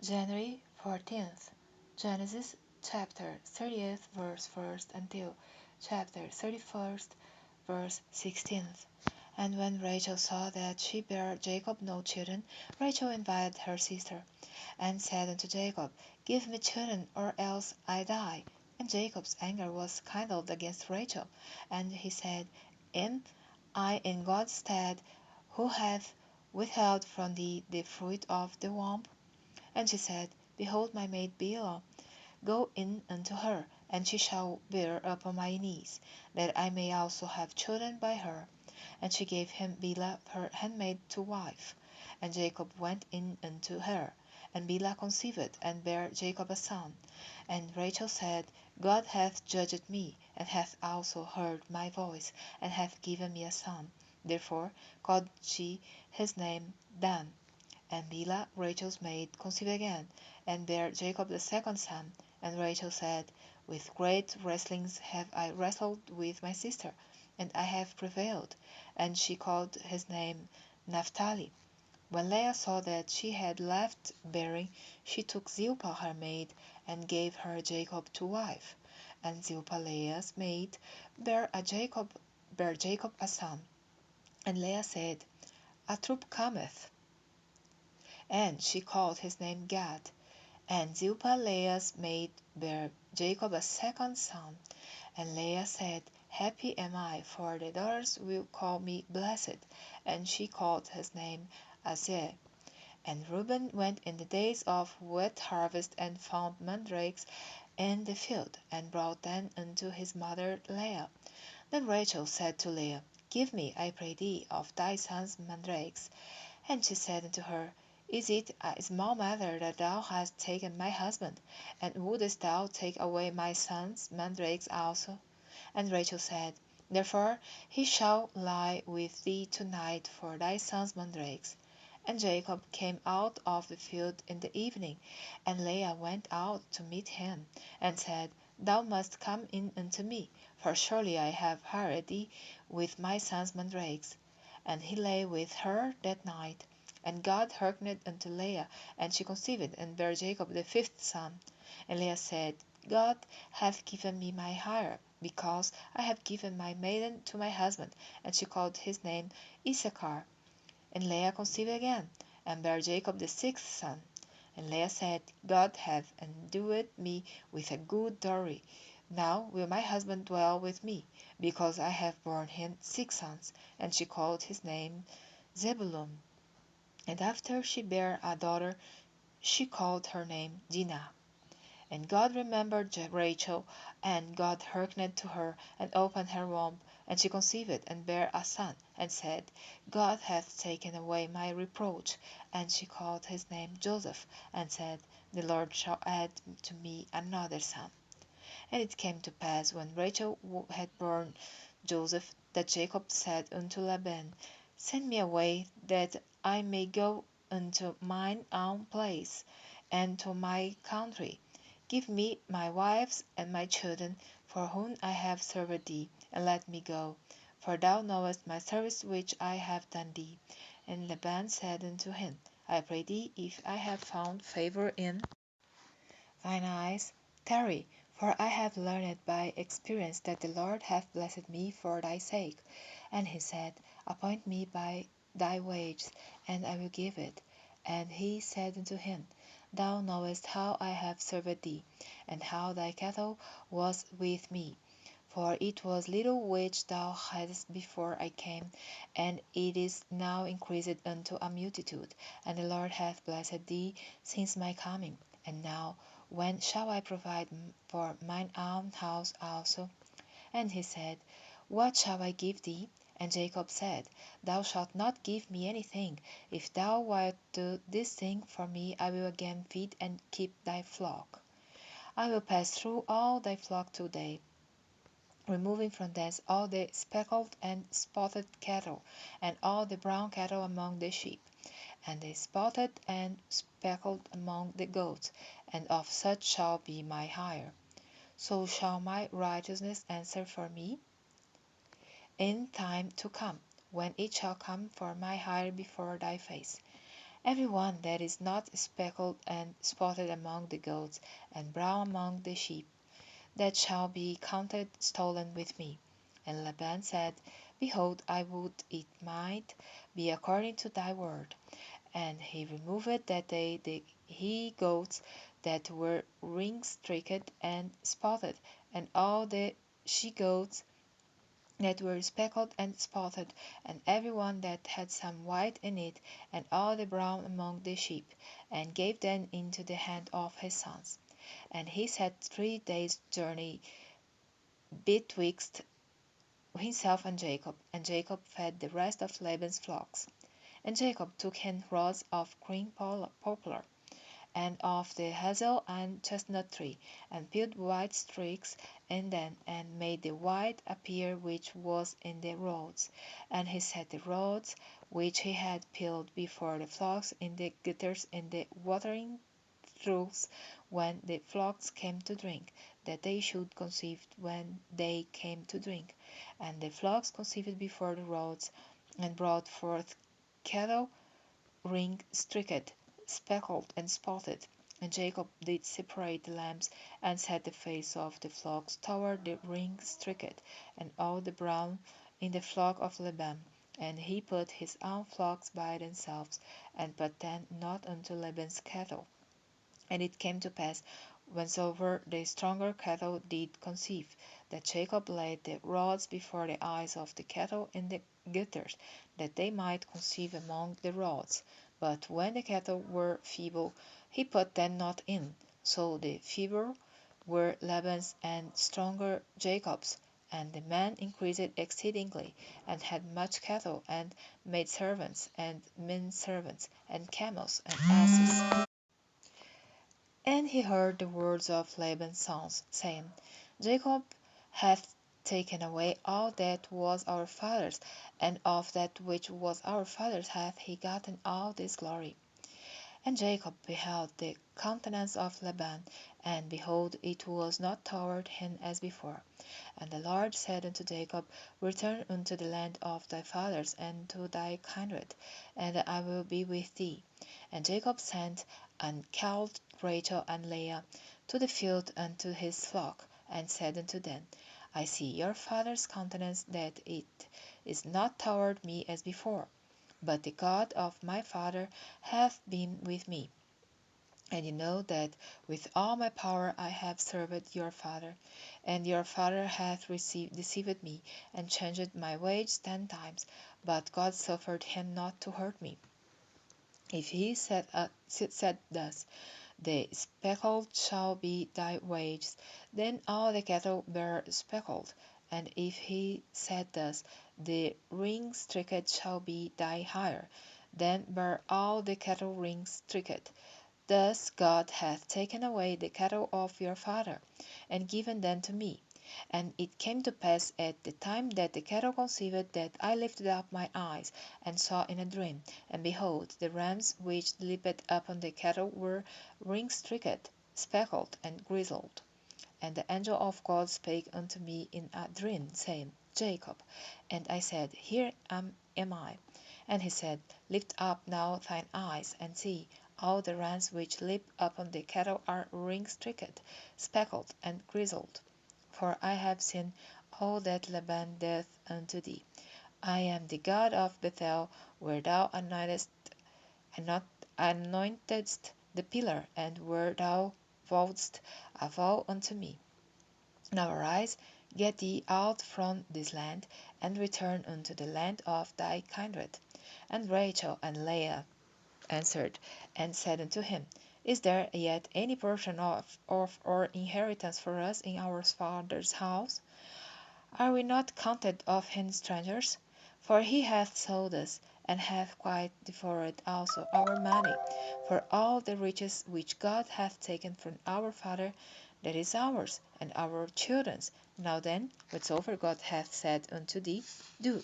January 14th, Genesis chapter 30th, verse 1st until chapter 31st, verse 16th. And when Rachel saw that she bare Jacob no children, Rachel invited her sister, and said unto Jacob, Give me children, or else I die. And Jacob's anger was kindled against Rachel, and he said, Am I in God's stead, who hath withheld from thee the fruit of the womb? And she said, Behold my maid Bilhah, go in unto her, and she shall bear upon my knees, that I may also have children by her. And she gave him Bilhah her handmaid to wife. And Jacob went in unto her, and Bilhah conceived, and bare Jacob a son. And Rachel said, God hath judged me, and hath also heard my voice, and hath given me a son. Therefore called she his name Dan. And Bilhah, Rachel's maid, conceived again, and bare Jacob the second son. And Rachel said, With great wrestlings have I wrestled with my sister, and I have prevailed. And she called his name Naphtali. When Leah saw that she had left bearing, she took Zilpah her maid, and gave her Jacob to wife. And Zilpah Leah's maid bare Jacob a son. And Leah said, A troop cometh. And she called his name Gad. And Zilpah Leah's maid bare Jacob a second son. And Leah said, Happy am I, for the daughters will call me blessed. And she called his name Aser. And Reuben went in the days of wet harvest, and found mandrakes in the field, and brought them unto his mother Leah. Then Rachel said to Leah, Give me, I pray thee, of thy son's mandrakes. And she said unto her, Is it a small matter that thou hast taken my husband? And wouldest thou take away my son's mandrakes also? And Rachel said, Therefore he shall lie with thee tonight for thy son's mandrakes. And Jacob came out of the field in the evening, and Leah went out to meet him, and said, Thou must come in unto me, for surely I have hired thee with my son's mandrakes. And he lay with her that night. And God hearkened unto Leah, and she conceived, and bare Jacob the fifth son. And Leah said, God hath given me my hire, because I have given my maiden to my husband. And she called his name Issachar. And Leah conceived again, and bare Jacob the sixth son. And Leah said, God hath endued me with a good dowry. Now will my husband dwell with me, because I have borne him 6 sons. And she called his name Zebulun. And after she bare a daughter, she called her name Dinah. And God remembered Rachel, and God hearkened to her, and opened her womb, and she conceived, and bare a son, and said, God hath taken away my reproach. And she called his name Joseph, and said, The Lord shall add to me another son. And it came to pass, when Rachel had borne Joseph, that Jacob said unto Laban, Send me away, that I may go unto mine own place, and to my country. Give me my wives and my children, for whom I have served thee, and let me go. For thou knowest my service which I have done thee. And Laban said unto him, I pray thee, if I have found favor in thine eyes, tarry, for I have learned by experience that the Lord hath blessed me for thy sake. And he said, Appoint me by thy wages, and I will give it. And he said unto him, Thou knowest how I have served thee, and how thy cattle was with me. For it was little which thou hadst before I came, and it is now increased unto a multitude. And the Lord hath blessed thee since my coming. And now, when shall I provide for mine own house also? And he said, What shall I give thee? And Jacob said, Thou shalt not give me anything. If thou wilt do this thing for me, I will again feed and keep thy flock. I will pass through all thy flock today, removing from thence all the speckled and spotted cattle, and all the brown cattle among the sheep, and the spotted and speckled among the goats, and of such shall be my hire. So shall my righteousness answer for me in time to come, when it shall come for my hire before thy face. every one that is not speckled and spotted among the goats, and brown among the sheep, that shall be counted stolen with me. And Laban said, Behold, I would it might be according to thy word. And he removed that day the he goats that were ring-streaked and spotted, and all the she goats that were speckled and spotted, and every one that had some white in it, and all the brown among the sheep, and gave them into the hand of his sons. And he set 3 days' journey betwixt himself and Jacob fed the rest of Laban's flocks. And Jacob took him rods of green poplar, and of the hazel and chestnut tree, and peeled white streaks in them, and made the white appear which was in the rods. And he set the rods which he had peeled before the flocks in the gutters in the watering troughs when the flocks came to drink, that they should conceive when they came to drink. And the flocks conceived before the rods, and brought forth cattle ring-streaked, speckled, and spotted. And Jacob did separate the lambs, and set the face of the flocks toward the ring-streaked, and all the brown in the flock of Laban. And he put his own flocks by themselves, and put them not unto Laban's cattle. And it came to pass, whensoever the stronger cattle did conceive, that Jacob laid the rods before the eyes of the cattle in the gutters, that they might conceive among the rods. But when the cattle were feeble, he put them not in. So the feeble were Laban's and stronger Jacob's. And the man increased exceedingly, and had much cattle, and maidservants, and menservants, and camels, and asses. And he heard the words of Laban's sons, saying, Jacob hath taken away all that was our father's, and of that which was our father's hath he gotten all this glory. And Jacob beheld the countenance of Laban, and behold, it was not toward him as before. And the Lord said unto Jacob, Return unto the land of thy fathers, and to thy kindred, and I will be with thee. And Jacob sent and called Rachel and Leah to the field unto his flock, and said unto them, I see your father's countenance, that it is not toward me as before. But the God of my father hath been with me. And you know that with all my power I have served your father, and your father hath deceived me, and changed my wage 10 times, but God suffered him not to hurt me. If he said thus, The speckled shall be thy wages, then all the cattle were speckled. And if he said thus, The ring-streaked shall be thy hire, then were all the cattle ring-streaked. Thus God hath taken away the cattle of your father, and given them to me. And it came to pass at the time that the cattle conceived, that I lifted up my eyes, and saw in a dream, and behold, the rams which leaped upon the cattle were ring-streaked, speckled, and grizzled. And the angel of God spake unto me in a dream, saying, Jacob. And I said, Here am I. And he said, Lift up now thine eyes, and see, all the rams which leap upon the cattle are ring-streaked, speckled, and grizzled. For I have seen all that Laban doeth unto thee. I am the God of Bethel, where thou anointedst the pillar, and where thou vowedst a vow unto me. Now arise, get thee out from this land, and return unto the land of thy kindred. And Rachel and Leah answered and said unto him, Is there yet any portion of our inheritance for us in our father's house? Are we not counted of him strangers? For he hath sold us, and hath quite devoured also our money. For all the riches which God hath taken from our father, that is ours, and our children's. Now then, whatsoever God hath said unto thee, do.